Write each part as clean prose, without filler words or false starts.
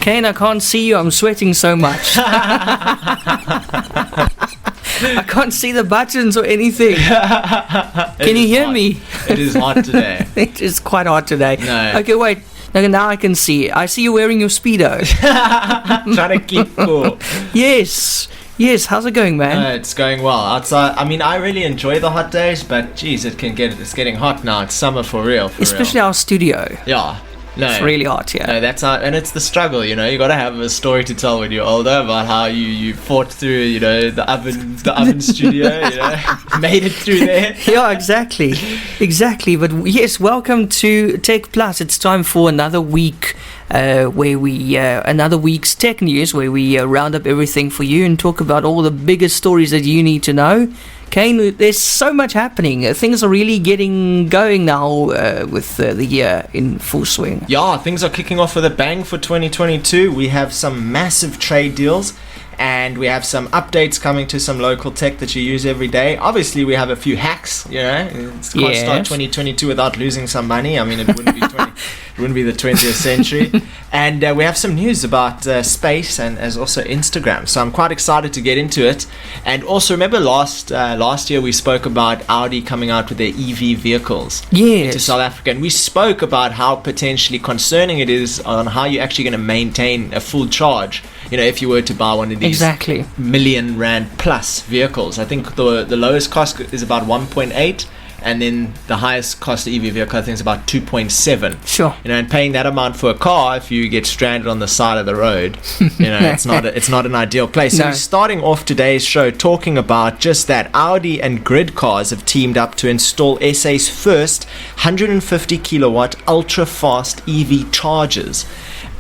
Kaine, I can't see you. I'm sweating so much. I can't see the buttons or anything. Can you hear me? It is hot today. It is quite hot today. No. Okay, wait. Now I can see. I see you wearing your Speedo. Trying to keep cool. Yes. How's it going, man? It's going well. Outside, I mean, I really enjoy the hot days, but geez, it's getting hot now. It's summer for real. Especially our studio. Yeah. No, it's really hot here. No, and it's the struggle, you got to have a story to tell when you're older about how you fought through, the oven studio, made it through there. Yeah, exactly. But yes, welcome to techPLUS. It's time for another week another week's tech news where we round up everything for you and talk about all the biggest stories that you need to know. Kaine, there's so much happening. Things are really getting going now with the year in full swing. Yeah, things are kicking off with a bang for 2022. We have some massive trade deals, and we have some updates coming to some local tech that you use every day. Obviously, we have a few hacks. Can't start 2022 without losing some money. I mean, it wouldn't be the 20th century. And we have some news about space and as also Instagram. So I'm quite excited to get into it. And also, remember last year we spoke about Audi coming out with their EV vehicles into South Africa. And we spoke about how potentially concerning it is on how you're actually going to maintain a full charge. If you were to buy one of these million rand plus vehicles. I think the lowest cost is about 1.8. And then the highest cost EV vehicle, I think, is about 2.7. Sure. And paying that amount for a car, if you get stranded on the side of the road, it's not an ideal place. No. So we're starting off today's show talking about just that. Audi and Grid Cars have teamed up to install SA's first 150 kilowatt ultra-fast EV chargers.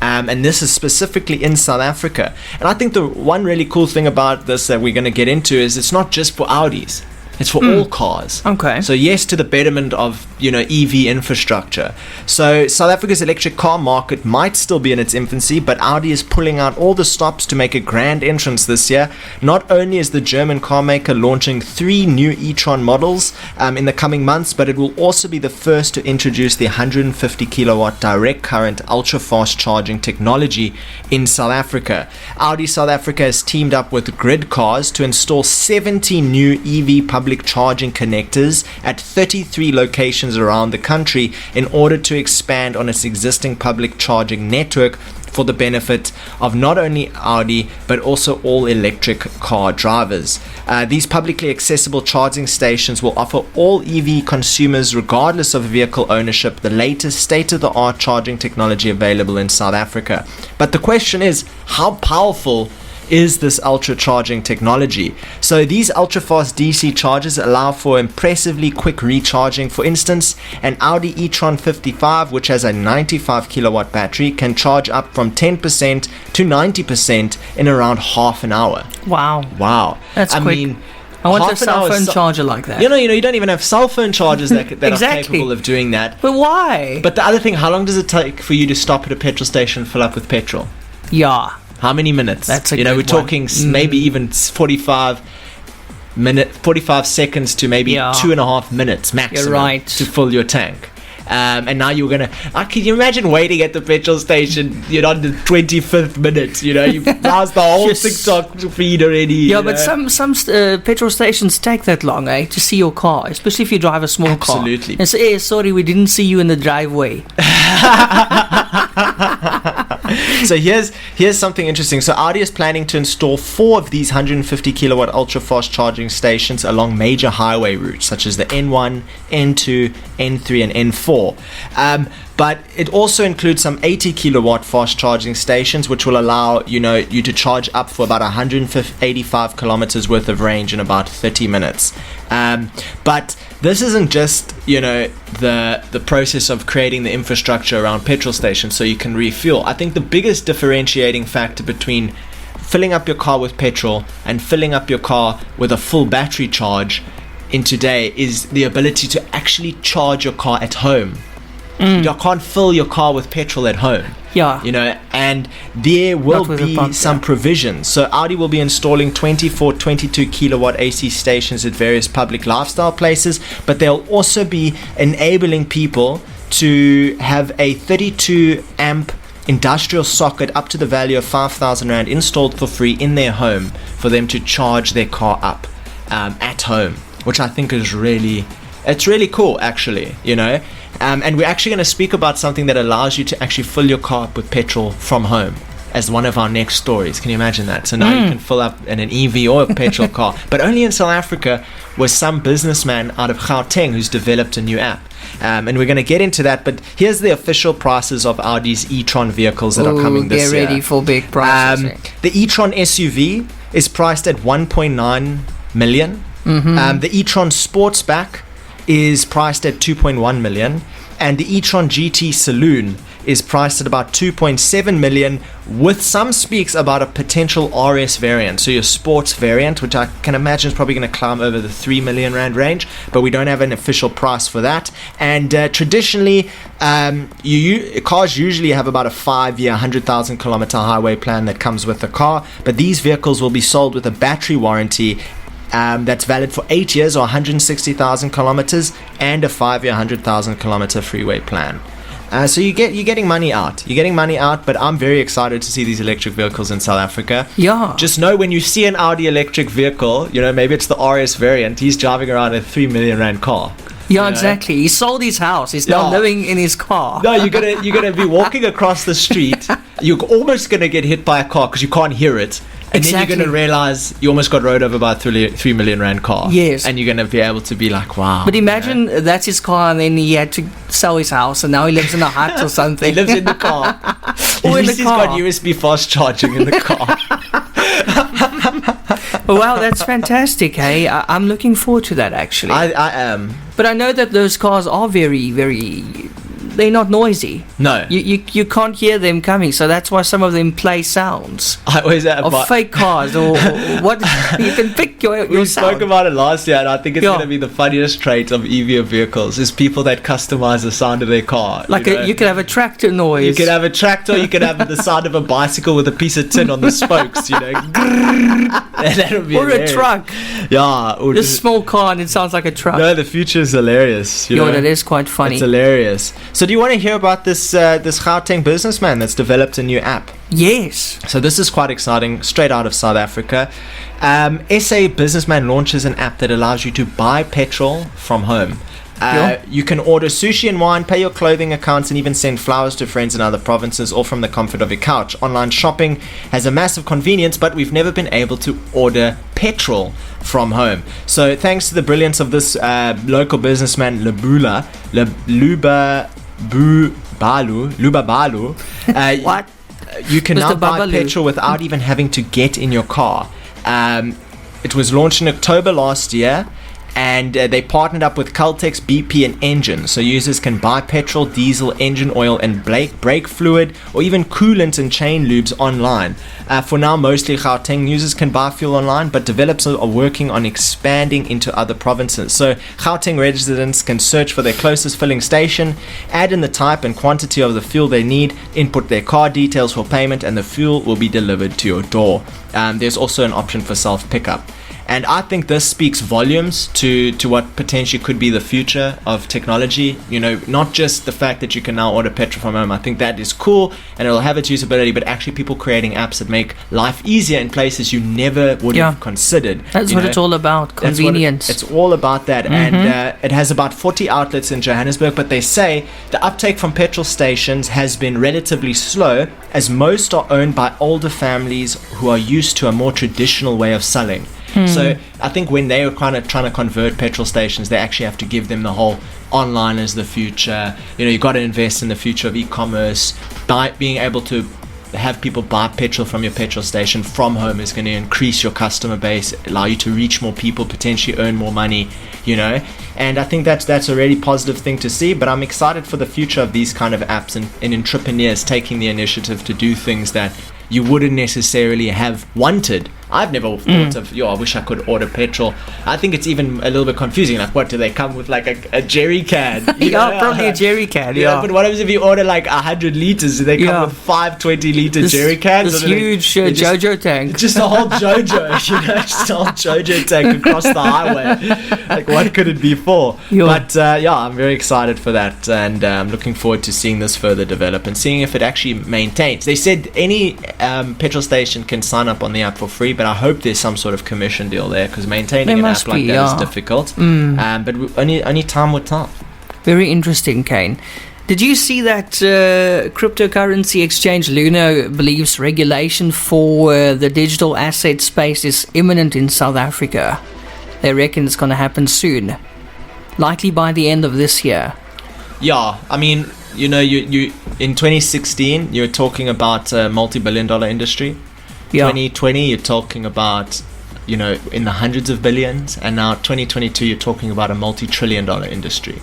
And this is specifically in South Africa. And I think the one really cool thing about this that we're going to get into is it's not just for Audis. It's for all cars. Okay. So yes to the betterment of, EV infrastructure. So South Africa's electric car market might still be in its infancy, but Audi is pulling out all the stops to make a grand entrance this year. Not only is the German car maker launching 3 new e-tron models in the coming months, but it will also be the first to introduce the 150 kilowatt direct current ultra-fast charging technology in South Africa. Audi South Africa has teamed up with Grid Cars to install 70 new EV public charging connectors at 33 locations around the country in order to expand on its existing public charging network for the benefit of not only Audi but also all electric car drivers. These publicly accessible charging stations will offer all EV consumers, regardless of vehicle ownership, the latest state-of-the-art charging technology available in South Africa. But the question is, how powerful is this ultra charging technology? So these ultra fast DC chargers allow for impressively quick recharging. For instance, an Audi e-tron 55, which has a 95 kilowatt battery, can charge up from 10% to 90% in around half an hour. Wow. That's quick. Mean, I want a cell phone charger like that. You don't even have cell phone chargers that are capable of doing that. But why? But the other thing, how long does it take for you to stop at a petrol station and fill up with petrol? Yeah. How many minutes? That's a good we're talking maybe even 45 seconds to maybe 2.5 minutes maximum to fill your tank. And now you're gonna. Can you imagine waiting at the petrol station? You're on the 25th minute. You've browsed the whole TikTok feed already. Yeah, but some petrol stations take that long, to see your car, especially if you drive a small car. Absolutely. And say, sorry, we didn't see you in the driveway. So here's something interesting. So Audi is planning to install 4 of these 150 kilowatt ultra fast charging stations along major highway routes such as the N1, N2, N3 and N4. But it also includes some 80 kilowatt fast charging stations, which will allow you to charge up for about 185 kilometers worth of range in about 30 minutes. But this isn't just the process of creating the infrastructure around petrol stations so you can refuel. I think the biggest differentiating factor between filling up your car with petrol and filling up your car with a full battery charge in today is the ability to actually charge your car at home. You can't fill your car with petrol at home. Yeah. And there will be some provisions. So Audi will be installing 24, 22 kilowatt AC stations at various public lifestyle places, but they'll also be enabling people to have a 32 amp industrial socket up to the value of 5,000 Rand installed for free in their home for them to charge their car up at home, which I think is it's really cool, actually, and we're actually going to speak about something that allows you to actually fill your car up with petrol from home as one of our next stories. Can you imagine that? So now you can fill up in an EV or a petrol car, but only in South Africa with some businessman out of Gauteng who's developed a new app. And we're going to get into that, but here's the official prices of Audi's e-tron vehicles that are coming this year. They're ready for big prices. The e-tron SUV is priced at 1.9 million. The e-tron Sportsback is priced at 2.1 million, and the e-tron GT Saloon is priced at about 2.7 million, with some speaks about a potential RS variant, so your sports variant, which I can imagine is probably going to climb over the 3 million Rand range, but we don't have an official price for that. And traditionally, cars usually have about a 5-year, 100,000 kilometer highway plan that comes with the car, but these vehicles will be sold with a battery warranty that's valid for 8 years or 160,000 kilometers and a 5-year, 100,000 kilometer freeway plan. So you're getting money out. You're getting money out, but I'm very excited to see these electric vehicles in South Africa. Yeah. Just know when you see an Audi electric vehicle, maybe it's the RS variant, he's driving around a 3 million Rand car. Yeah, exactly. He sold his house. He's now living in his car. No, you're gonna be walking across the street. You're almost gonna get hit by a car because you can't hear it. And then you're going to realize you almost got rode over by a 3 million Rand car. Yes. And you're going to be able to be like, wow. But imagine that's his car, and then he had to sell his house, and now he lives in a hut or something. He lives in the car. Or in the car. He's got USB fast charging in the car. Wow, that's fantastic, hey? I'm looking forward to that, actually. I am. But I know that those cars are very, very... They're not noisy. No. You can't hear them coming, so that's why some of them play sounds. I always have of fake cars or what you can pick your We sound. spoke about it last year, and I think it's going to be the funniest trait of EV vehicles is people that customize the sound of their car. Like you could have a tractor noise. You could have a tractor, you could have the sound of a bicycle with a piece of tin on the spokes, That would be or hilarious. a truck. Yeah. Or just a small car and it sounds like a truck. No, the future is hilarious. That is quite funny. It's hilarious. So do you want to hear about this Gauteng businessman that's developed a new app? Yes. So this is quite exciting, straight out of South Africa. SA businessman launches an app that allows you to buy petrol from home. You can order sushi and wine, pay your clothing accounts, and even send flowers to friends in other provinces, all from the comfort of your couch. Online shopping has a massive convenience, but we've never been able to order petrol from home. So thanks to the brilliance of this local businessman, Luba Balu, what? You can Mr. now buy Babalu. petrol without even having to get in your car. It was launched in October last year, and they partnered up with Caltex, BP, and Engine, so users can buy petrol, diesel, engine oil, and brake fluid, or even coolant and chain lubes online. For now, mostly Gauteng users can buy fuel online, but developers are working on expanding into other provinces. So Gauteng residents can search for their closest filling station, add in the type and quantity of the fuel they need, input their card details for payment, and the fuel will be delivered to your door. There's also an option for self-pickup. And I think this speaks volumes to what potentially could be the future of technology. Not just the fact that you can now order petrol from home. I think that is cool and it'll have its usability, but actually people creating apps that make life easier in places you never would have considered. That's what it's all about, convenience. It's all about that. And it has about 40 outlets in Johannesburg, but they say the uptake from petrol stations has been relatively slow, as most are owned by older families who are used to a more traditional way of selling. So I think when they were kind of trying to convert petrol stations, they actually have to give them the whole online as the future. You've got to invest in the future of e-commerce. By being able to have people buy petrol from your petrol station from home is going to increase your customer base, allow you to reach more people, potentially earn more money, and I think that's a really positive thing to see. But I'm excited for the future of these kind of apps and entrepreneurs taking the initiative to do things that you wouldn't necessarily have wanted I've never thought of, I wish I could order petrol. I think it's even a little bit confusing. Like, what do they come with, like a jerry can? Yeah, probably a jerry can. Yeah, but what happens if you order like 100 liters? Do they come with 5 20-liter jerry cans? This huge JoJo tank. Just a whole JoJo, just a whole JoJo tank across the highway. Like, what could it be for? But I'm very excited for that, and I'm looking forward to seeing this further develop and seeing if it actually maintains. They said any petrol station can sign up on the app for free, but I hope there's some sort of commission deal there, because maintaining an app like that is difficult. But only time will tell. Very interesting, Kaine. Did you see that cryptocurrency exchange Luno believes regulation for the digital asset space is imminent in South Africa? They reckon it's going to happen soon, likely by the end of this year. Yeah, I mean, you in 2016 you're talking about a multi-billion-dollar industry. 2020 you're talking about in the hundreds of billions, and now 2022 you're talking about a multi-trillion-dollar industry.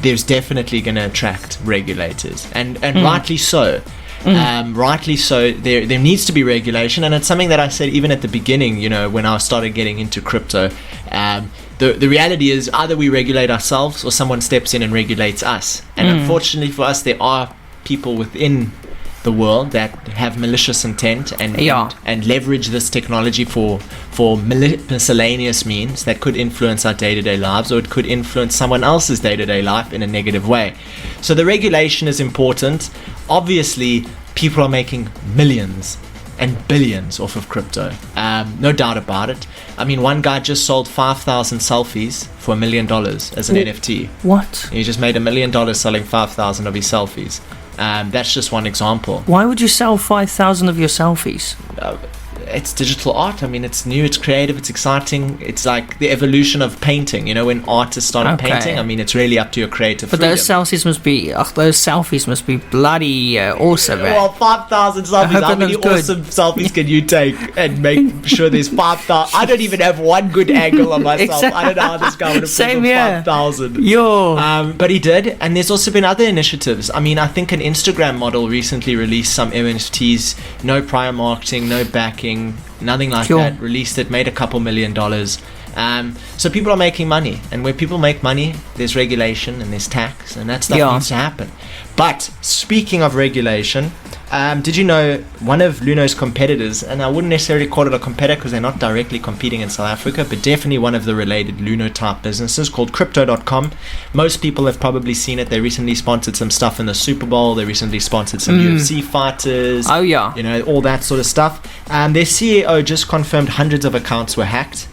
There's definitely going to attract regulators, and rightly so. Rightly so. There needs to be regulation, and it's something that I said even at the beginning, when I started getting into crypto. The reality is, either we regulate ourselves or someone steps in and regulates us. And unfortunately for us, there are people within the world that have malicious intent and leverage this technology for miscellaneous means that could influence our day-to-day lives, or it could influence someone else's day-to-day life in a negative way. So the regulation is important. Obviously, people are making millions and billions off of crypto. No doubt about it. I mean, one guy just sold 5,000 selfies for $1 million as an NFT. What? He just made $1 million selling 5,000 of his selfies. That's just one example. Why would you sell 5,000 of your selfies? It's digital art. I mean, it's new, it's creative, it's exciting. It's like the evolution of painting. When artists started painting, I mean, it's really up to your creative freedom. Those selfies must be bloody awesome, man. Well, 5,000 selfies. How many awesome selfies can you take and make sure there's 5,000? I don't even have one good angle on myself. I don't know how this guy would have pulled 5,000. But he did, and there's also been other initiatives. I mean, I think an Instagram model recently released some NFTs, no prior marketing, no backing, nothing like that. Released it, made a couple $1 million. So people are making money, and where people make money, there's regulation and there's tax, and that stuff needs to happen. But speaking of regulation, did you know one of Luno's competitors, and I wouldn't necessarily call it a competitor because they're not directly competing in South Africa, but definitely one of the related Luno type businesses called Crypto.com. Most people have probably seen it. They recently sponsored some stuff in the Super Bowl. They recently sponsored some UFC fighters. Oh yeah. All that sort of stuff. Their CEO just confirmed hundreds of accounts were hacked.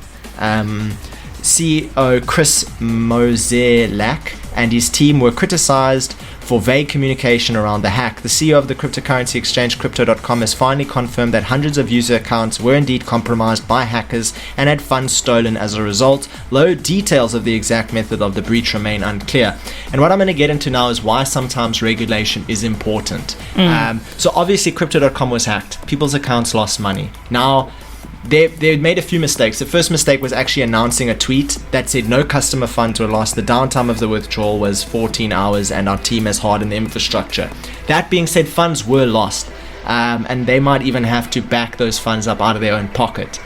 CEO Chris Moselak and his team were criticized for vague communication around the hack. The CEO of the cryptocurrency exchange Crypto.com has finally confirmed that hundreds of user accounts were indeed compromised by hackers and had funds stolen as a result. Though details of the exact method of the breach remain unclear. And what I'm going to get into now is why sometimes regulation is important. So obviously Crypto.com was hacked. People's accounts lost money. Now, they made a few mistakes. The first mistake was actually announcing a tweet that said no customer funds were lost. The downtime of the withdrawal was 14 hours and our team has hardened the infrastructure. That being said, funds were lost, and they might even have to back those funds up out of their own pocket,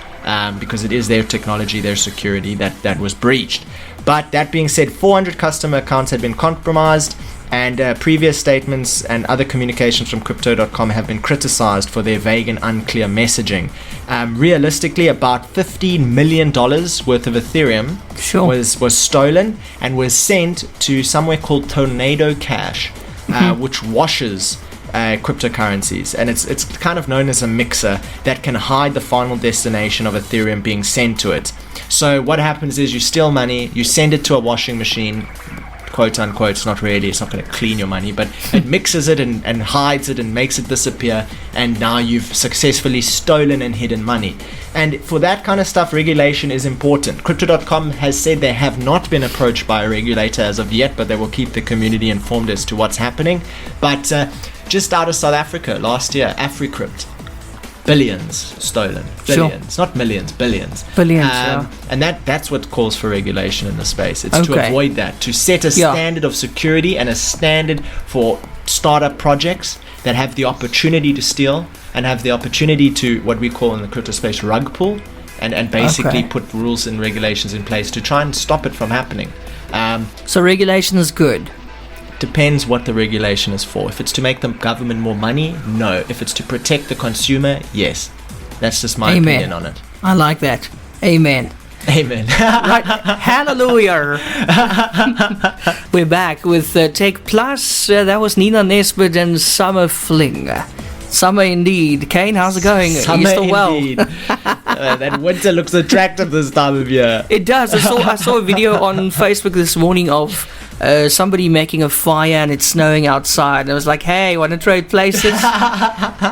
because it is their technology, their security that was breached. But that being said, 400 customer accounts had been compromised, and previous statements and other communications from Crypto.com have been criticized for their vague and unclear messaging. Realistically, about $15 million worth of Ethereum was stolen and was sent to somewhere called Tornado Cash, which washes cryptocurrencies, and it's kind of known as a mixer that can hide the final destination of Ethereum being sent to it. So what happens is you steal money, you send it to a washing machine, quote unquote. It's not going to clean your money, but it mixes it and hides it and makes it disappear, and now you've successfully stolen and hidden money. And for that kind of stuff, regulation is important. Crypto.com has said they have not been approached by a regulator as of yet, but they will keep the community informed as to what's happening. But just out of South Africa last year, AfriCrypt, billions stolen. Billions, not millions, billions. And that's what calls for regulation in the space. It's to avoid that, to set a standard of security and a standard for startup projects that have the opportunity to steal and have the opportunity to, what we call in the crypto space, rug pull, and basically put rules and regulations in place to try and stop it from happening. So regulation is good. Depends what the regulation is for. If it's to make the government more money, no. If it's to protect the consumer, yes. That's just my opinion on it. I like that. Amen. Amen. Right. Hallelujah. We're back with techPLUS. That was Nina Nesbitt and Summer Fling. Summer indeed. Kaine, how's it going? Summer, are you still well? indeed. That winter looks attractive this time of year. It does. I saw a video on Facebook this morning of somebody making a fire and it's snowing outside. And I was like, hey, want to trade places?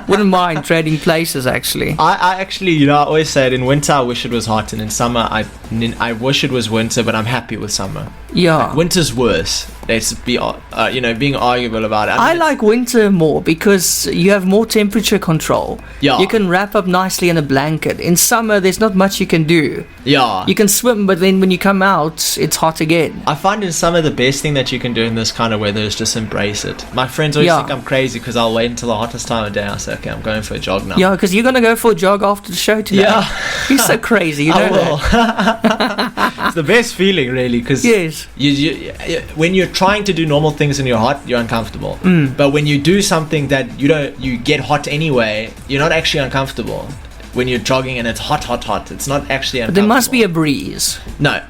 Wouldn't mind trading places, actually. I actually, I always say it, in winter I wish it was hot, and in summer I wish it was winter, but I'm happy with summer. Yeah. Like, winter's worse. Let's be, being arguable about it. I like winter more because you have more temperature control. Yeah. You can wrap up nicely in a blanket. In summer, there's not much you can do. Yeah. You can swim, but then when you come out, it's hot again. I find in summer the best thing that you can do in this kind of weather is just embrace it. My friends always think I'm crazy because I'll wait until the hottest time of day. I say, okay, I'm going for a jog now. Yeah, because you're going to go for a jog after the show today. Yeah. You're so crazy. You know that. It's the best feeling, really, because yes. you, when you're trying to do normal things and you're hot, you're uncomfortable. But when you do something that you get hot anyway, you're not actually uncomfortable. When you're jogging and it's hot, it's not actually uncomfortable. But there must be a breeze. No.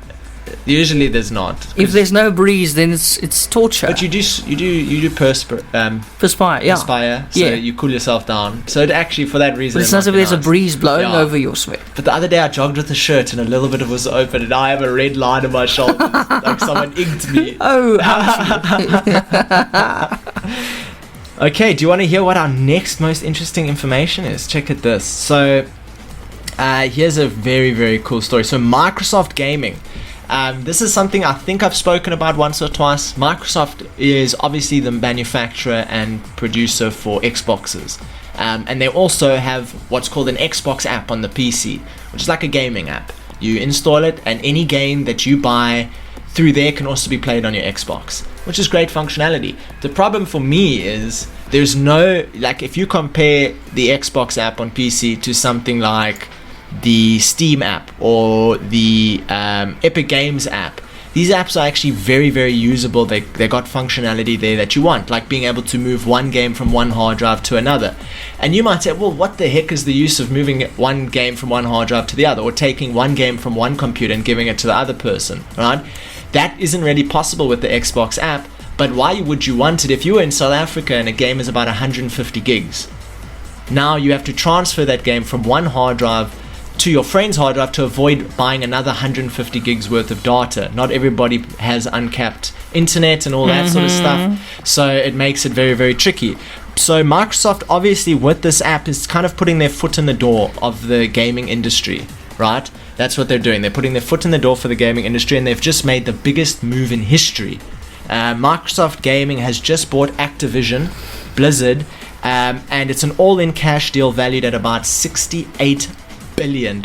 Usually there's not. If there's no breeze, then it's torture. But you do perspire. Yeah. Perspire, so you cool yourself down. So it actually, for that reason, but it's not as if there's a breeze blowing over your sweat. But the other day I jogged with a shirt and a little bit of it was open, and I have a red line on my shoulder, like someone inked me. Oh. Okay, do you want to hear what our next most interesting information is? Check out this. So here's a very, very cool story. So Microsoft Gaming. This is something I think I've spoken about once or twice. Microsoft is obviously the manufacturer and producer for Xboxes. And they also have what's called an Xbox app on the PC, which is like a gaming app. You install it, and any game that you buy through there can also be played on your Xbox, which is great functionality. The problem for me is there's no, like, if you compare the Xbox app on PC to something like the Steam app or the Epic Games app, these apps are actually very, very usable. They got functionality there that you want, like being able to move one game from one hard drive to another. And you might say, well, what the heck is the use of moving one game from one hard drive to the other, or taking one game from one computer and giving it to the other person, right? That isn't really possible with the Xbox app. But why would you want it? If you were in South Africa and a game is about 150 gigs, now you have to transfer that game from one hard drive to your friend's hard drive to avoid buying another 150 gigs worth of data. Not everybody has uncapped internet and all that sort of stuff, so it makes it very, very tricky. So Microsoft, obviously, with this app, is kind of putting their foot in the door of the gaming industry, right? That's what they're doing. They're putting their foot in the door for the gaming industry, and they've just made the biggest move in history. Microsoft Gaming has just bought Activision Blizzard, and it's an all-in cash deal valued at about $68 billion.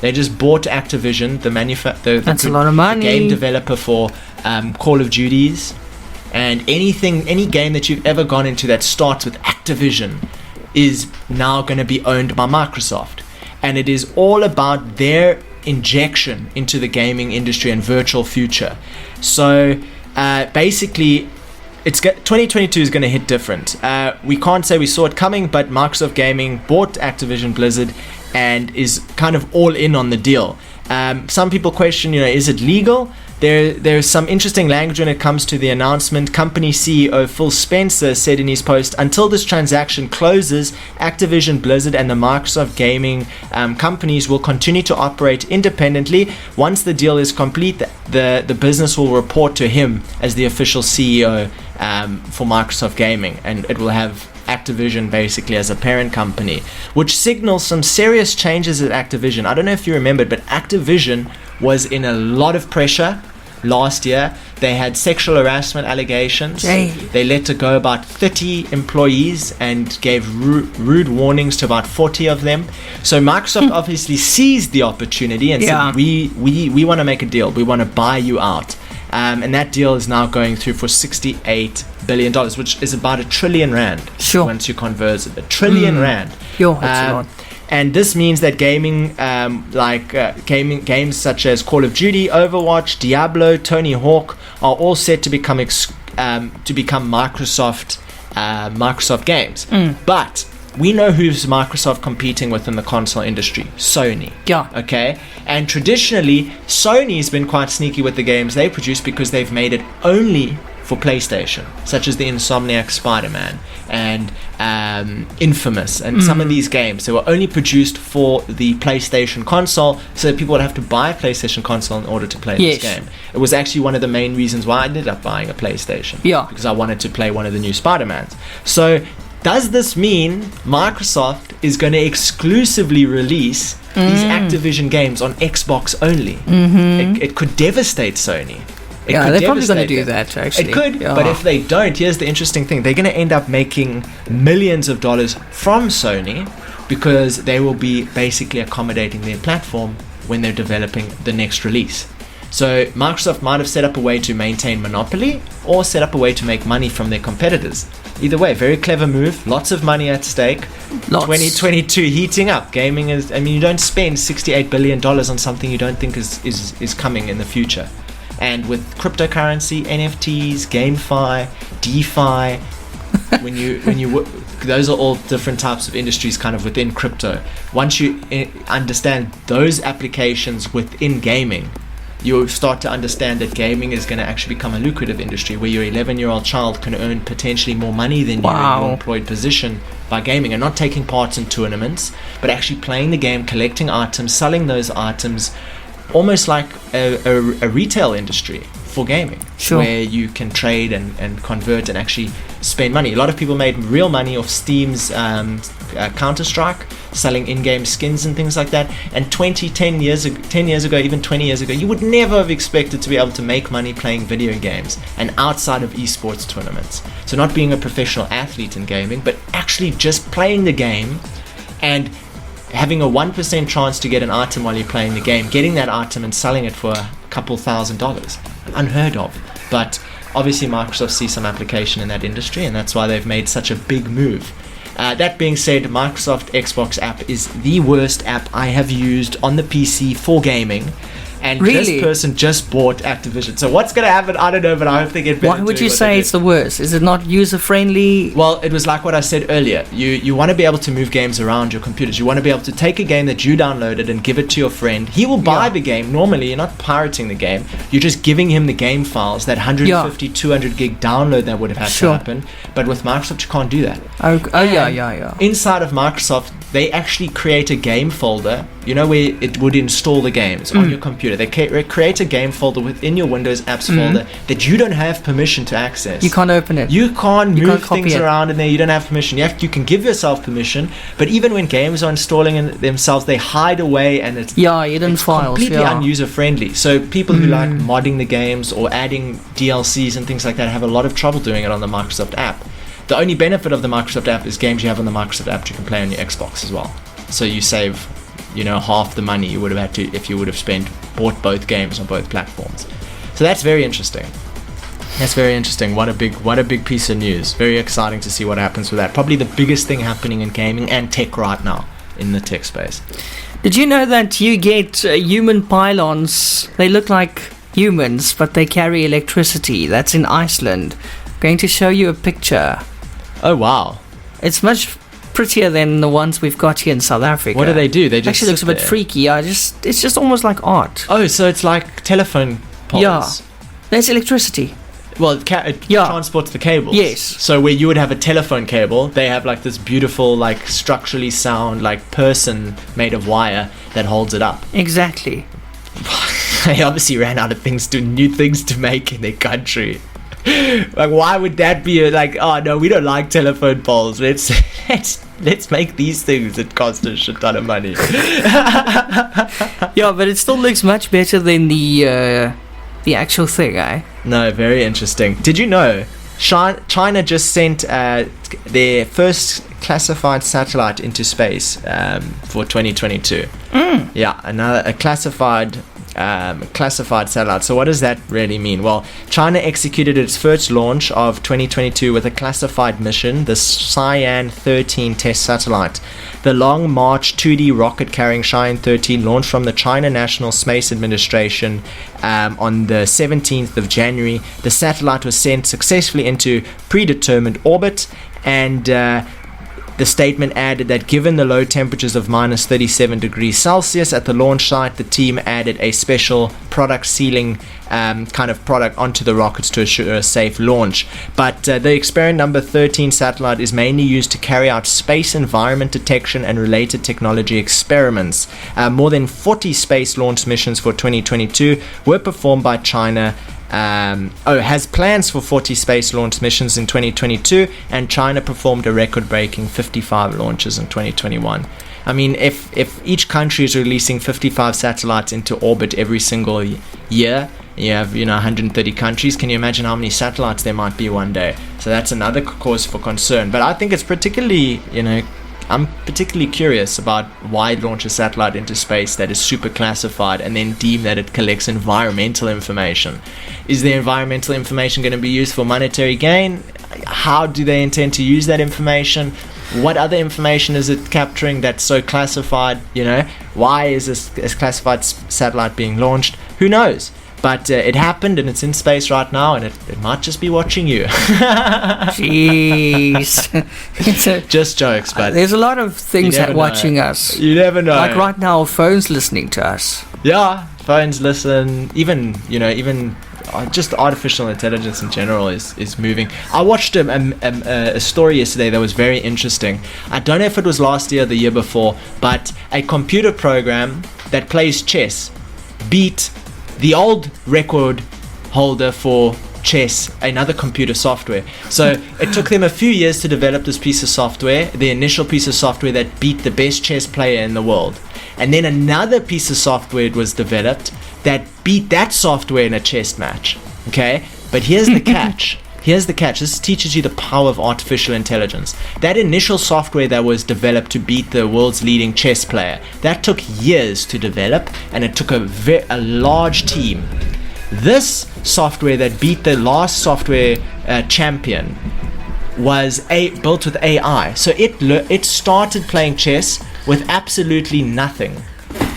They just bought Activision, that's a lot of money. The game developer for Call of Duties, and any game that you've ever gone into that starts with Activision is now going to be owned by Microsoft, and it is all about their injection into the gaming industry and virtual future. So basically, 2022 is going to hit different. We can't say we saw it coming, but Microsoft Gaming bought Activision Blizzard and is kind of all in on the deal. Some people question, is it legal? There's some interesting language when it comes to the announcement. Company CEO Phil Spencer said in his post, until this transaction closes, Activision Blizzard and the Microsoft Gaming companies will continue to operate independently. Once the deal is complete, the business will report to him as the official CEO for Microsoft Gaming, and it will have Activision basically as a parent company, which signals some serious changes at Activision. I don't know if you remembered, but Activision was in a lot of pressure last year. They had sexual harassment allegations. They let go about 30 employees and gave rude warnings to about 40 of them. So Microsoft obviously seized the opportunity and said, we want to make a deal. We want to buy you out. and that deal is now going through for $68 billion, which is about R1 trillion. Sure. Once you convert it, R1 trillion. Yo, that's a lot. And this means that gaming, games such as Call of Duty, Overwatch, Diablo, Tony Hawk, are all set to become Microsoft games. But we know who's Microsoft competing with in the console industry: Sony. Yeah. Okay. And traditionally, Sony's been quite sneaky with the games they produce because they've made it only for PlayStation, such as the Insomniac Spider-Man and Infamous, and some of these games. They were only produced for the PlayStation console, so that people would have to buy a PlayStation console in order to play this game. It was actually one of the main reasons why I ended up buying a PlayStation. Yeah. Because I wanted to play one of the new Spider-Mans. So does this mean Microsoft is going to exclusively release these Activision games on Xbox only? It could devastate Sony. They're probably going to do that, actually. It could, but if they don't, here's the interesting thing. They're going to end up making millions of dollars from Sony because they will be basically accommodating their platform when they're developing the next release. So Microsoft might have set up a way to maintain monopoly or set up a way to make money from their competitors. Either way, very clever move. Lots of money at stake. 2022 heating up. Gaming is, you don't spend $68 billion on something you don't think is coming in the future. And with cryptocurrency, NFTs, GameFi, DeFi, those are all different types of industries kind of within crypto. Once you understand those applications within gaming, you start to understand that gaming is going to actually become a lucrative industry where your 11-year-old child can earn potentially more money than you in your employed position by gaming, and not taking part in tournaments, but actually playing the game, collecting items, selling those items, almost like a retail industry for gaming, where you can trade and convert and actually spend money. A lot of people made real money off Steam's Counter-Strike, selling in-game skins and things like that. And 10 years ago, even 20 years ago, you would never have expected to be able to make money playing video games and outside of esports tournaments. So not being a professional athlete in gaming, but actually just playing the game and having a 1% chance to get an item while you're playing the game, getting that item and selling it for a couple $1,000s. Unheard of. But obviously Microsoft sees some application in that industry, and that's why they've made such a big move. That being said, Microsoft Xbox app is the worst app I have used on the PC for gaming. And this person just bought Activision. So what's going to happen? I don't know, but I hope they get better. Why would you say it's the worst? Is it not user-friendly? Well, it was like what I said earlier. You want to be able to move games around your computers. You want to be able to take a game that you downloaded and give it to your friend. He will buy the game. Normally, you're not pirating the game. You're just giving him the game files, that 150, 200 gig download that would have had to happen. But with Microsoft, you can't do that. Yeah. Inside of Microsoft, they actually create a game folder, where it would install the games on your computer. They create a game folder within your Windows apps folder that you don't have permission to access. You can't open it. You can't move things around in there. You don't have permission. You can give yourself permission, but even when games are installing in themselves, they hide away, and it's hidden files. Completely unuser friendly. So people who like modding the games or adding DLCs and things like that have a lot of trouble doing it on the Microsoft app. The only benefit of the Microsoft app is games you have on the Microsoft app you can play on your Xbox as well. So you save, half the money you would have had to if you would have bought both games on both platforms. So that's very interesting. What a big piece of news. Very exciting to see what happens with that. Probably the biggest thing happening in gaming and tech right now in the tech space. Did you know that you get human pylons? They look like humans, but they carry electricity. That's in Iceland. I'm going to show you a picture. Oh, wow. It's much prettier than the ones we've got here in South Africa. What do they do? They just actually looks a bit freaky. It's just almost like art. Oh, so it's like telephone poles. Yeah. There's electricity. Well, it transports the cables. Yes. So where you would have a telephone cable, they have like this beautiful, like structurally sound, like person made of wire that holds it up. Exactly. They obviously ran out of new things to make in their country. Like, why would that be oh no, we don't like telephone poles, let's make these things that cost a shit ton of money. Yeah, but it still looks much better than the actual thing, eh? No, very interesting. Did you know China just sent their first classified satellite into space for 2022? Yeah, a classified classified satellite. So what does that really mean? Well, China executed its first launch of 2022 with a classified mission, the Xi'an 13 test satellite. The Long March 2D rocket carrying Xi'an 13 launched from the China National Space Administration on the 17th of January. The satellite was sent successfully into predetermined orbit, and the statement added that given the low temperatures of minus 37 degrees Celsius at the launch site, the team added a special product sealing kind of product onto the rockets to assure a safe launch. But the experiment number 13 satellite is mainly used to carry out space environment detection and related technology experiments. More than 40 space launch missions for 2022 were performed by China. Has plans for 40 space launch missions in 2022, and China performed a record-breaking 55 launches in 2021. I mean, if each country is releasing 55 satellites into orbit every single year, you have 130 countries. Can you imagine how many satellites there might be one day? So that's another cause for concern. But I think it's particularly, I'm particularly curious about why launch a satellite into space that is super classified and then deem that it collects environmental information. Is the environmental information going to be used for monetary gain? How do they intend to use that information? What other information is it capturing that's so classified? Why is this classified satellite being launched? Who knows? But it happened, and it's in space right now, and it might just be watching you. Jeez. Just jokes, but there's a lot of things watching us. You never know. Like right now, phones listening to us. Yeah, phones listen. Even just artificial intelligence in general is moving. I watched a story yesterday that was very interesting. I don't know if it was last year or the year before, but a computer program that plays chess beat the old record holder for chess, another computer software. So it took them a few years to develop this piece of software, the initial piece of software that beat the best chess player in the world. And then another piece of software was developed that beat that software in a chess match. Okay? But here's the catch. Here's the catch. This teaches you the power of artificial intelligence. That initial software that was developed to beat the world's leading chess player, that took years to develop, and it took a large team. This software that beat the last software champion was built with AI. So it started playing chess with absolutely nothing.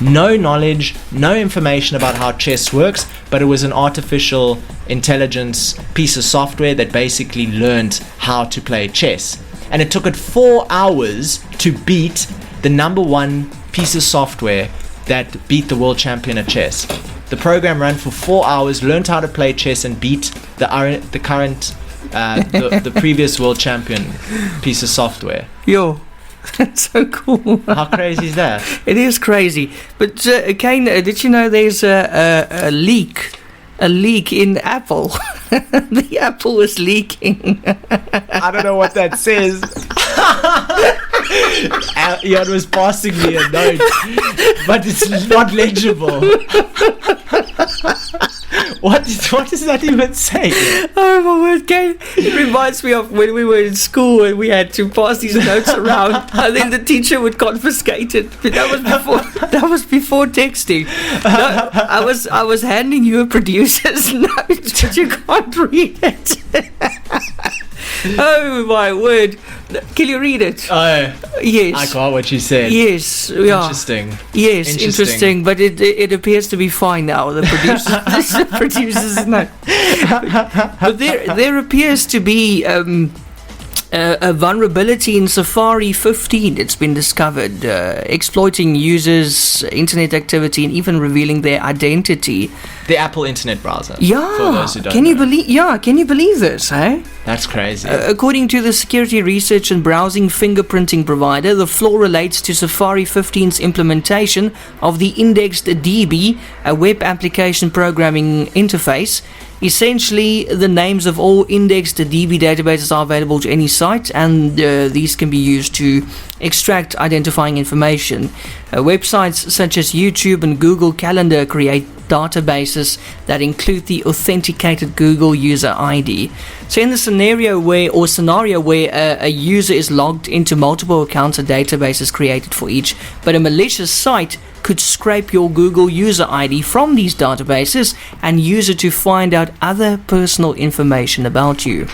No knowledge, no information about how chess works, but it was an artificial intelligence piece of software that basically learned how to play chess. And it took it 4 hours to beat the number one piece of software that beat the world champion at chess. The program ran for 4 hours, learned how to play chess, and beat the previous world champion piece of software. Yo. That's so cool. How crazy is that? It is crazy. But Kaine, did you know there's a leak in Apple? The Apple is leaking. I don't know what that says. Eon was passing me a note, but it's not legible. What does that even say? Oh my word, Kaine. It reminds me of when we were in school and we had to pass these notes around, and then the teacher would confiscate it. But that was before texting. No, I was handing you a producer's note, but you can't read it. Oh my word. Can you read it? Oh, yes. I got what you said. Yes, yeah. Interesting. Yes, interesting. But it appears to be fine now. The producers no. But there appears to be a vulnerability in Safari 15 that's been discovered, exploiting users' internet activity and even revealing their identity. The Apple Internet Browser. Yeah. For those who don't can know. you believe this, eh? That's crazy. According to the security research and browsing fingerprinting provider, the flaw relates to Safari 15's implementation of the indexed DB, a web application programming interface. Essentially, the names of all indexed DB databases are available to any site, and these can be used to extract identifying information. Websites such as YouTube and Google Calendar create database databases that include the authenticated Google user ID. So in the scenario where a user is logged into multiple accounts or databases created for each, but a malicious site could scrape your Google user ID from these databases and use it to find out other personal information about you.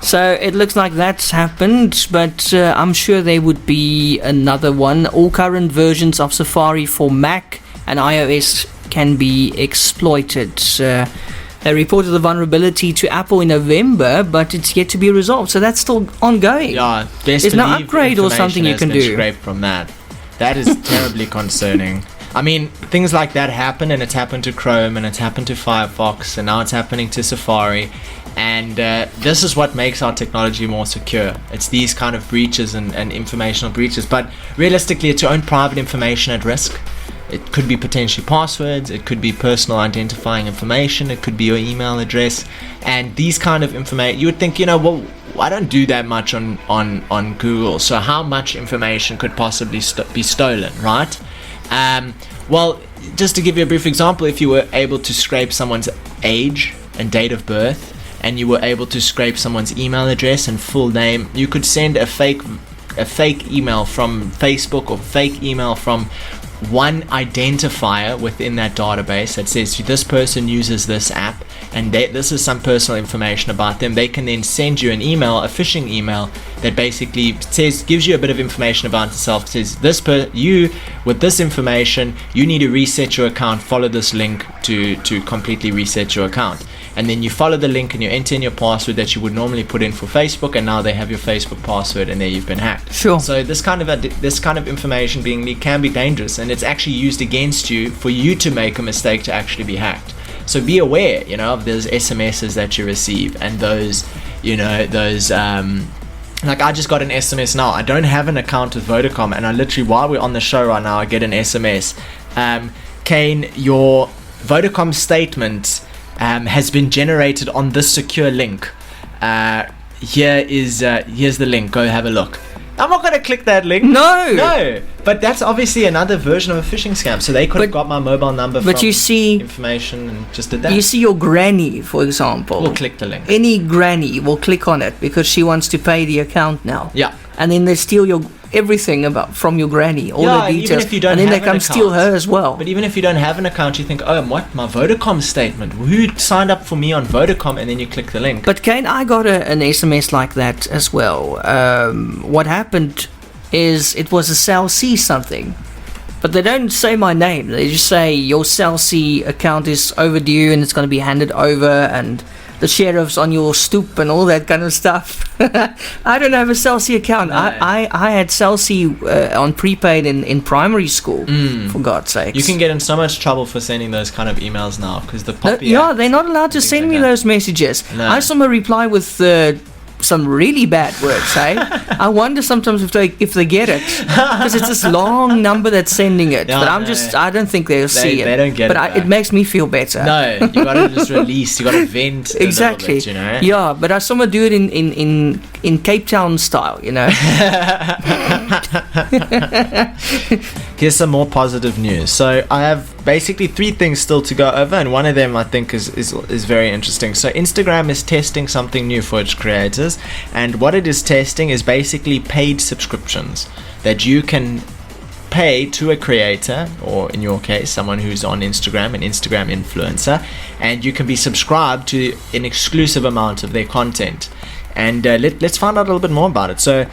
So it looks like that's happened, but I'm sure there would be another one. All current versions of Safari for Mac and iOS can be exploited. They reported the vulnerability to Apple in November, but it's yet to be resolved. So that's still ongoing. Yeah, there's no upgrade or something you can do. Scraped from that. That is terribly concerning. I mean, things like that happen, and it's happened to Chrome, and it's happened to Firefox, and now it's happening to Safari. And this is what makes our technology more secure. It's these kind of breaches and informational breaches. But realistically, it's your own private information at risk. It could be potentially passwords. It could be personal identifying information. It could be your email address. And these kind of information, you would think, well, I don't do that much on Google. So how much information could possibly be stolen, right? Well, just to give you a brief example, if you were able to scrape someone's age and date of birth, and you were able to scrape someone's email address and full name, you could send a fake email from Facebook or fake email from one identifier within that database that says this person uses this app and this is some personal information about them. They can then send you an email, a phishing email, that basically gives you a bit of information about yourself. Says you with this information, you need to reset your account. Follow this link to completely reset your account. And then you follow the link and you enter in your password that you would normally put in for Facebook, and now they have your Facebook password, and there you've been hacked. Sure. So this kind of information being leaked can be dangerous, and it's actually used against you for you to make a mistake to actually be hacked. So be aware, of those SMSs that you receive, and those, like I just got an SMS now. I don't have an account with Vodacom, and I literally, while we're on the show right now, I get an SMS. Kaine, your Vodacom statement has been generated on this secure link. Here's the link. Go have a look. I'm not going to click that link. No. But that's obviously another version of a phishing scam. So they could have got my mobile number from information and just did that. You see your granny, for example. We'll click the link. Any granny will click on it because she wants to pay the account now. Yeah. And then they steal everything from your granny, all the details. Even if you don't and then have they come steal her as well. But even if you don't have an account, you think, oh, what? My Vodacom statement. Who signed up for me on Vodacom? And then you click the link. But Kaine, I got an SMS like that as well. What happened is it was a Cell C something. But they don't say my name. They just say your Cell C account is overdue and it's going to be handed over, and the sheriff's on your stoop and all that kind of stuff. I don't have a Cell C account. No. I had Cell C on prepaid in primary school, for God's sakes. You can get in so much trouble for sending those kind of emails now because the they're not allowed to send me those messages. No. I saw them reply with some really bad words, hey? I wonder sometimes if they get it, because it's this long number that's sending it. But I don't think they'll see it. They don't get it. But it makes me feel better. No, you gotta just release. You gotta vent. Exactly. A little bit, Yeah, but I saw them do it in Cape Town style, Here's some more positive news. So I have basically 3 things still to go over, and one of them I think is very interesting. So Instagram is testing something new for its creators, and what it is testing is basically paid subscriptions that you can pay to a creator, or in your case someone who's on Instagram, an Instagram influencer, and you can be subscribed to an exclusive amount of their content. And let's find out a little bit more about it. So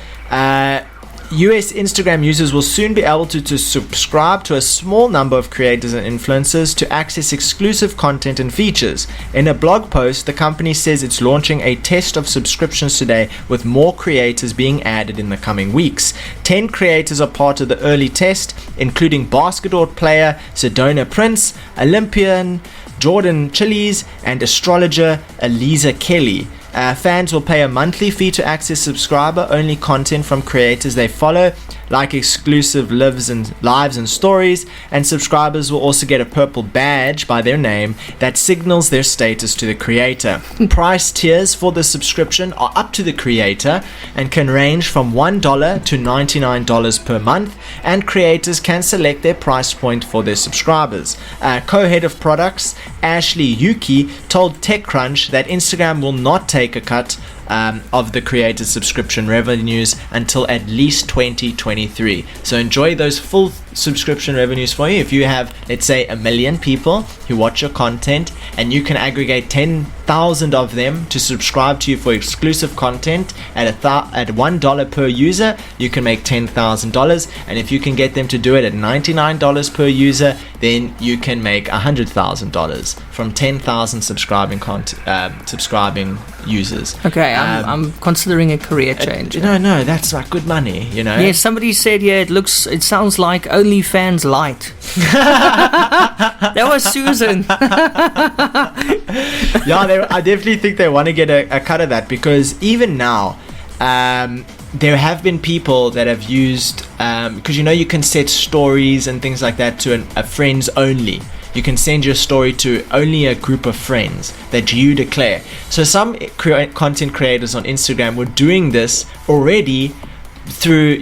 US Instagram users will soon be able to subscribe to a small number of creators and influencers to access exclusive content and features. In a blog post, the company says it's launching a test of subscriptions today, with more creators being added in the coming weeks. 10 creators are part of the early test, including basketball player Sedona Prince, Olympian Jordan Chiles, and astrologer Eliza Kelly. Fans will pay a monthly fee to access subscriber-only content from creators they follow. like exclusive lives and lives and stories, and subscribers will also get a purple badge by their name that signals their status to the creator. Price tiers for the subscription are up to the creator and can range from $1 to $99 per month, and creators can select their price point for their subscribers. Co-head of products Ashley Yuki told TechCrunch that Instagram will not take a cut of the creator's subscription revenues until at least 2023. So enjoy those full subscription revenues for you. If you have, let's say, 1 million people who watch your content, and you can aggregate 10,000 of them to subscribe to you for exclusive content at $1 per user, you can make $10,000. And if you can get them to do it at $99 per user, then you can make $100,000 from 10,000 subscribing users. Okay, I'm considering a career change. No, that's like good money, you know. Yeah, somebody said, it sounds like OnlyFans Light. That was Susan. Yeah, I definitely think they want to get a cut of that, because even now, there have been people that have used, because you can set stories and things like that to a friends only. You can send your story to only a group of friends that you declare. So some content creators on Instagram were doing this already through,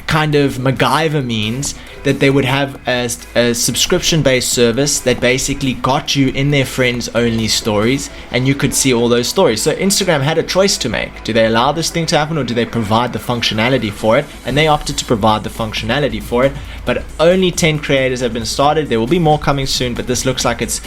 kind of MacGyver means, that they would have a subscription-based service that basically got you in their friends-only stories, and you could see all those stories. So Instagram had a choice to make. Do they allow this thing to happen, or do they provide the functionality for it? And they opted to provide the functionality for it. But only 10 creators have been started. There will be more coming soon, but this looks like it's,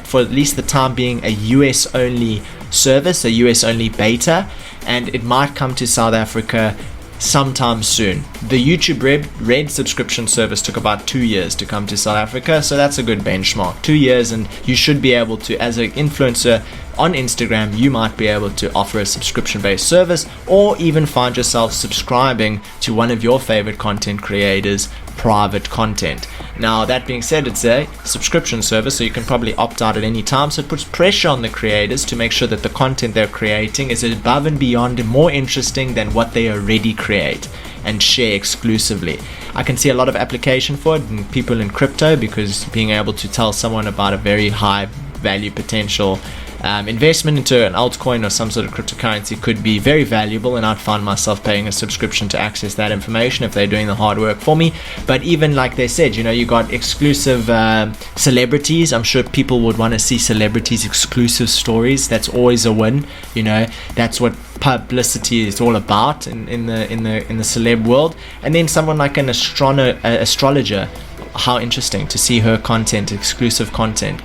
for at least the time being, a US-only service, a US-only beta, and it might come to South Africa sometime soon. The YouTube Red subscription service took about 2 years to come to South Africa, so that's a good benchmark. 2 years, and you should be able to, as an influencer on Instagram, you might be able to offer a subscription-based service, or even find yourself subscribing to one of your favorite content creators' private content. Now, that being said, it's a subscription service, so you can probably opt out at any time, so it puts pressure on the creators to make sure that the content they're creating is above and beyond and more interesting than what they already create and share exclusively. I can see a lot of application for it in people in crypto, because being able to tell someone about a very high value potential investment into an altcoin or some sort of cryptocurrency could be very valuable, and I'd find myself paying a subscription to access that information if they're doing the hard work for me. But even like they said, you got exclusive celebrities. I'm sure people would want to see celebrities' exclusive stories. That's always a win. That's what publicity is all about in the celeb world. And then someone like an astrologer, how interesting to see her content, exclusive content,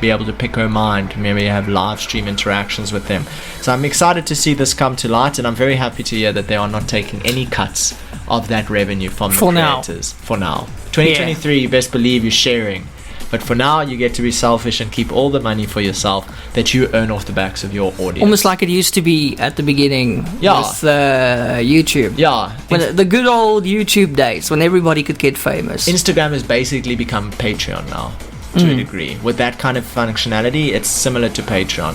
be able to pick her mind, maybe have live stream interactions with them. So I'm excited to see this come to light, and I'm very happy to hear that they are not taking any cuts of that revenue from the creators. For now. 2023, You best believe you're sharing. But for now, you get to be selfish and keep all the money for yourself that you earn off the backs of your audience. Almost like it used to be at the beginning with YouTube. Yeah. When the good old YouTube days, when everybody could get famous. Instagram has basically become Patreon now, to a degree. With that kind of functionality, it's similar to Patreon,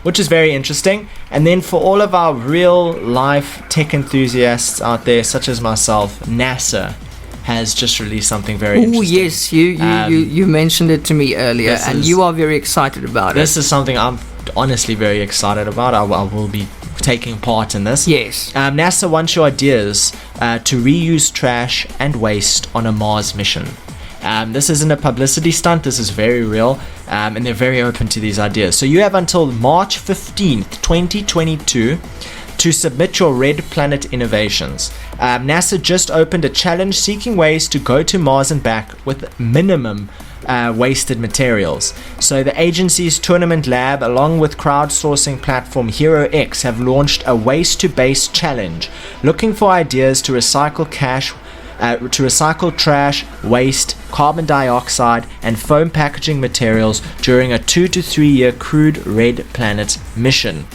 which is very interesting. And then for all of our real-life tech enthusiasts out there, such as myself, NASA has just released something very interesting. Oh yes, you mentioned it to me earlier, and you are very excited about it. This is something I'm honestly very excited about. I will be taking part in this. Yes. NASA wants your ideas to reuse trash and waste on a Mars mission. This isn't a publicity stunt. This is very real, and they're very open to these ideas. So you have until March 15th, 2022 to submit your Red Planet innovations. NASA just opened a challenge seeking ways to go to Mars and back with minimum wasted materials. So the agency's Tournament Lab, along with crowdsourcing platform HeroX, have launched a Waste to Base challenge, looking for ideas to recycle trash, waste, carbon dioxide, and foam packaging materials during a 2 to 3 year crewed Red Planet mission.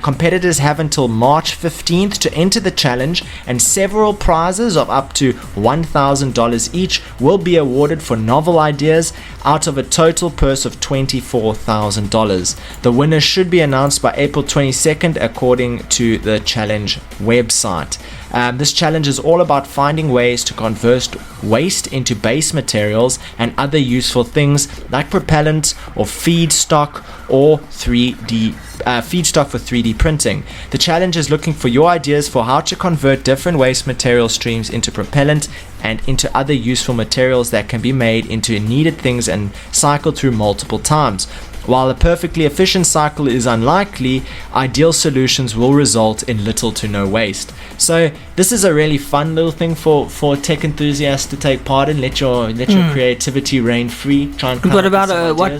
Competitors have until March 15th to enter the challenge, and several prizes of up to $1,000 each will be awarded for novel ideas out of a total purse of $24,000. The winners should be announced by April 22nd according to the challenge website. This challenge is all about finding ways to convert waste into base materials and other useful things like propellant or feedstock or 3D feedstock for 3D printing. The challenge is looking for your ideas for how to convert different waste material streams into propellant and into other useful materials that can be made into needed things and cycled through multiple times. While a perfectly efficient cycle is unlikely, ideal solutions will result in little to no waste. So this is a really fun little thing for tech enthusiasts to take part in. Let your creativity reign free. Try and come What up with about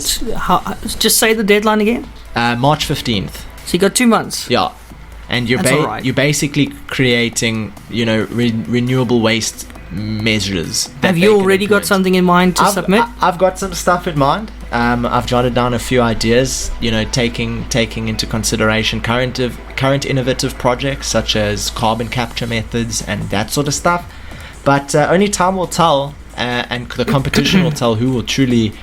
some ideas. just say the deadline again? March 15th. So you got 2 months. Yeah. And you're you're basically creating, renewable waste measures. Have you already got something in mind to submit? I've got some stuff in mind. I've jotted down a few ideas, taking into consideration current innovative projects such as carbon capture methods and that sort of stuff. But only time will tell, and the competition will tell who will truly,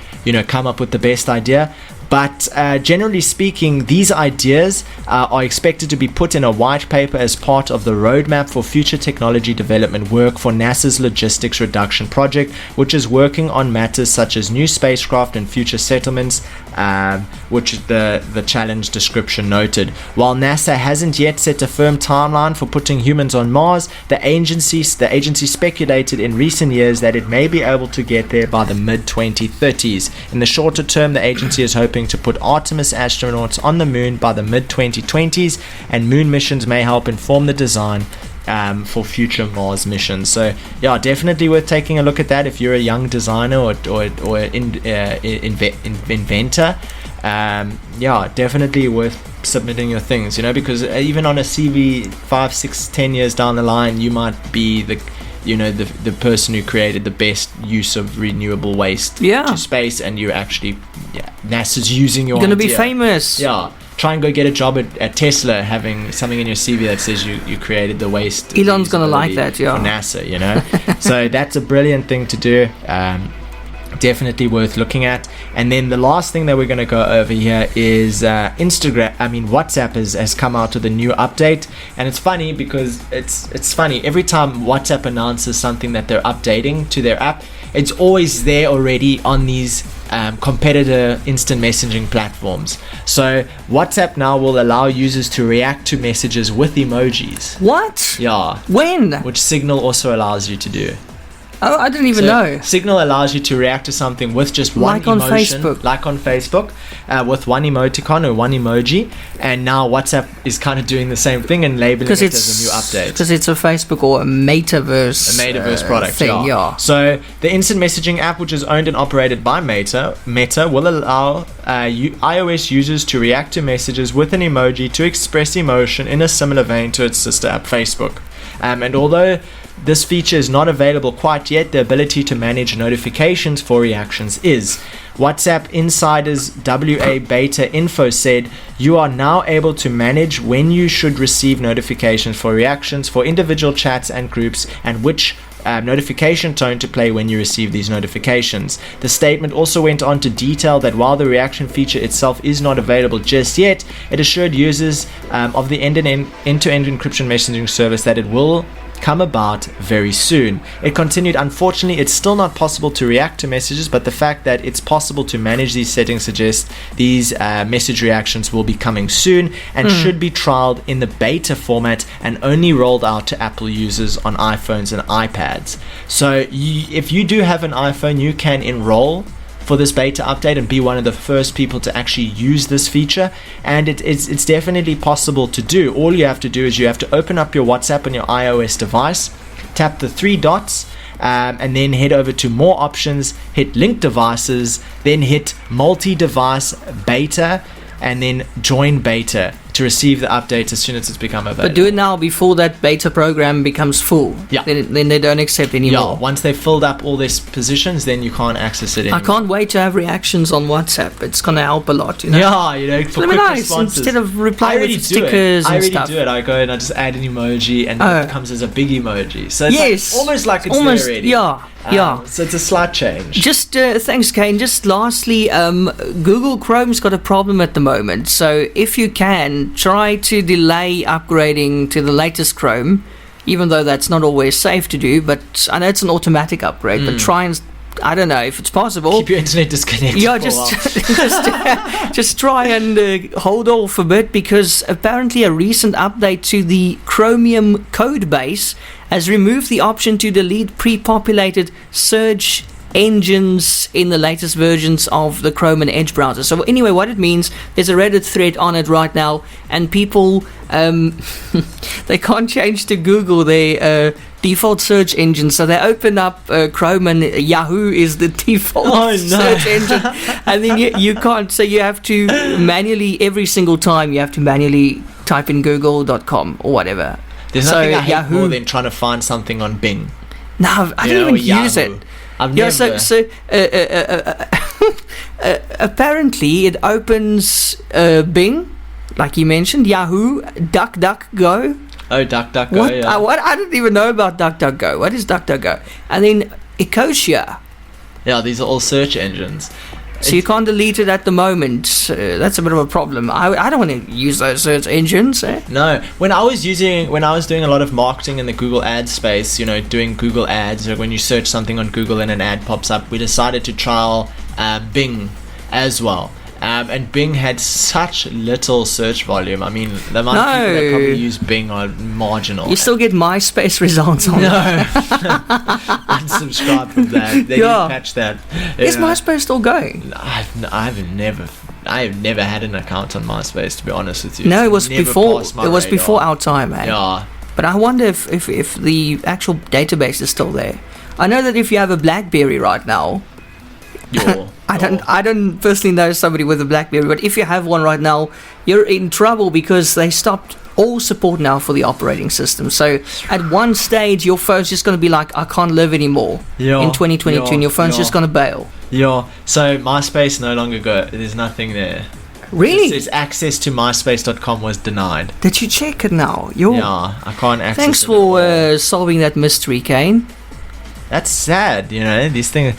come up with the best idea. But generally speaking, these ideas are expected to be put in a white paper as part of the roadmap for future technology development work for NASA's Logistics Reduction Project, which is working on matters such as new spacecraft and future settlements, which the challenge description noted. While NASA hasn't yet set a firm timeline for putting humans on Mars, the agency speculated in recent years that it may be able to get there by the mid-2030s. In the shorter term, the agency is hoping to put Artemis astronauts on the moon by the mid-2020s, and moon missions may help inform the design for future Mars missions. So yeah, definitely worth taking a look at that if you're a young designer or inventor. Yeah, definitely worth submitting your things, because even on a CV 5, 6, 10 years down the line, you might be the person who created the best use of renewable waste to space, and you actually NASA's using your You're going to idea. be famous. Yeah. Try and go get a job at Tesla, having something in your CV that says you created the waste. Elon's going to like that, for NASA, So that's a brilliant thing to do. Definitely worth looking at. And then the last thing that we're going to go over here is WhatsApp has come out with a new update, and it's funny because it's funny every time WhatsApp announces something that they're updating to their app, it's always there already on these competitor instant messaging platforms. So WhatsApp now will allow users to react to messages with emojis. What? Yeah. When? Which Signal also allows you to do. Oh, I didn't even know. Signal allows you to react to something with just one emotion, like on Facebook, with one emoticon or one emoji. And now WhatsApp is kind of doing the same thing and labeling it as a new update. Because it's a Facebook or a metaverse. A metaverse product, thing, yeah. So the instant messaging app, which is owned and operated by Meta will allow iOS users to react to messages with an emoji to express emotion in a similar vein to its sister app, Facebook. And although this feature is not available quite yet, the ability to manage notifications for reactions is. WhatsApp Insider's WA Beta Info said, you are now able to manage when you should receive notifications for reactions for individual chats and groups, and which notification tone to play when you receive these notifications. The statement also went on to detail that while the reaction feature itself is not available just yet, it assured users of the end-to-end encryption messaging service that it will come about very soon. It continued, unfortunately, it's still not possible to react to messages, but the fact that it's possible to manage these settings suggests these message reactions will be coming soon and should be trialed in the beta format and only rolled out to Apple users on iPhones and iPads. So if you do have an iPhone, you can enroll for this beta update and be one of the first people to actually use this feature, and it's definitely possible to do. All you have to do is you have to open up your WhatsApp on your iOS device, tap the 3 dots, and then head over to more options, hit link devices, then hit multi-device beta, and then join beta to receive the update as soon as it's become available. But do it now before that beta program becomes full. Yeah. Then they don't accept anymore. Yeah, once they've filled up all these positions, then you can't access it anymore. I can't wait to have reactions on WhatsApp. It's going to help a lot, you know. Yeah, you know, for quick nice responses. Instead of replying with stickers I and already stuff. do it. I go and I just add an emoji, and it comes as a big emoji. So it's Yes. almost like it's Almost, there already. yeah. So it's a slight change. Just thanks, Kaine. Just lastly, Google Chrome's got a problem at the moment. So if you can, try to delay upgrading to the latest Chrome, even though that's not always safe to do. But I know it's an automatic upgrade. But try and, I don't know if it's possible. Keep your internet disconnected. Yeah, for a while. just try and hold off a bit, because apparently a recent update to the Chromium code base has removed the option to delete pre-populated search engines in the latest versions of the Chrome and Edge browser. So anyway, what it means, there's a Reddit thread on it right now, and people they can't change to Google their default search engine, so they open up Chrome, and Yahoo is the default search engine, and then you can't, so you have to manually, every single time you have to manually type in google.com or whatever. There's So nothing I hate Yahoo- more than trying to find something on Bing. No, I don't even use it. I've Yeah, never. so apparently it opens Bing, like you mentioned, Yahoo, DuckDuckGo. Oh, DuckDuckGo. What? Yeah. I didn't even know about DuckDuckGo. What is DuckDuckGo? And then Ecosia. Yeah, these are all search engines. So you can't delete it at the moment. That's a bit of a problem. I don't want to use those search engines. No, when I was doing a lot of marketing in the Google ad space, you know, doing Google ads, or when you search something on Google and an ad pops up, we decided to trial Bing as well. And Bing had such little search volume. I mean, the amount of people that probably use Bing are marginal. You still get MySpace results on it. No. Unsubscribe from that. They need to patch that. Is MySpace still going? I've never had an account on MySpace, to be honest with you. No, it was Never before. passed my It was radar. before our time, man. Yeah. But I wonder if the actual database is still there. I know that if you have a BlackBerry right now, I don't personally know somebody with a BlackBerry, but if you have one right now, you're in trouble, because they stopped all support now for the operating system. So at one stage, your phone's just going to be like, I can't live anymore in 2022, and your phone's just going to bail. Yeah. So MySpace no longer there's nothing there. Really? It says access to myspace.com was denied. Did you check it now? Yeah, I can't access Thanks it for at all. solving that mystery, Kaine. That's sad, you know. These things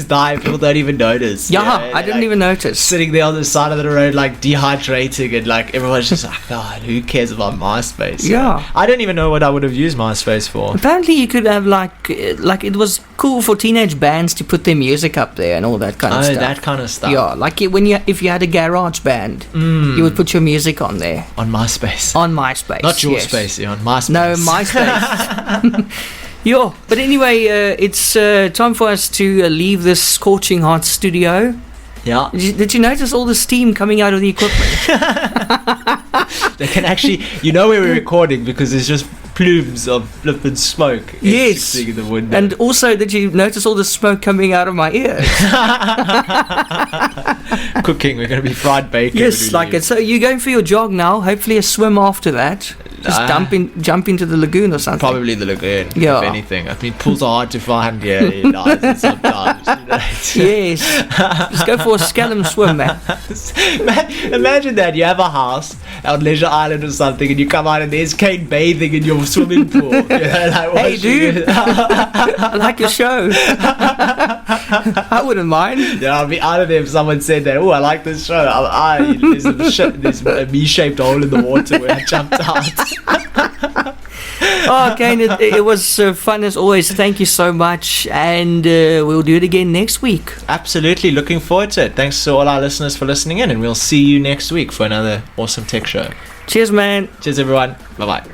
die. People don't even notice. Yeah, you know? I didn't even notice. Sitting there on the side of the road, like dehydrating, and like everyone's just like, God, who cares about MySpace? You know? I don't even know what I would have used MySpace for. Apparently, you could have like it was cool for teenage bands to put their music up there and all that kind of stuff. Oh, that kind of stuff. Yeah, like if you had a garage band, you would put your music on there. On MySpace. On MySpace. Not your yes. space, on MySpace. No, MySpace. Yeah, but anyway, it's time for us to leave this scorching hot studio. Yeah. Did you notice all the steam coming out of the equipment? They can actually, you know where we're recording, because there's just plumes of flippin' smoke. Yes. In the window. And also, did you notice all the smoke coming out of my ears? Cooking, we're going to be fried bacon. Yes, like it. So you're going for your jog now. Hopefully a swim after that. Just jump into the lagoon or something. Probably the lagoon, yeah. if anything. I mean, pools are hard to find here in Ireland sometimes. Yes. Just go for a scallop swim, man. Imagine that. You have a house on Leisure Island or something, and you come out and there's Kaine bathing in your swimming pool. You know, like, hey, dude. I like your show. I wouldn't mind. Yeah, I'd be out of there if someone said that. Oh, I like this show. There's a me-shaped hole in the water where I jumped out. Oh, Kaine, it was fun as always. Thank you so much, and we'll do it again next week. Absolutely, looking forward to it. Thanks to all our listeners for listening in, and we'll see you next week for another awesome tech show. Cheers, man. Cheers, everyone. Bye-bye.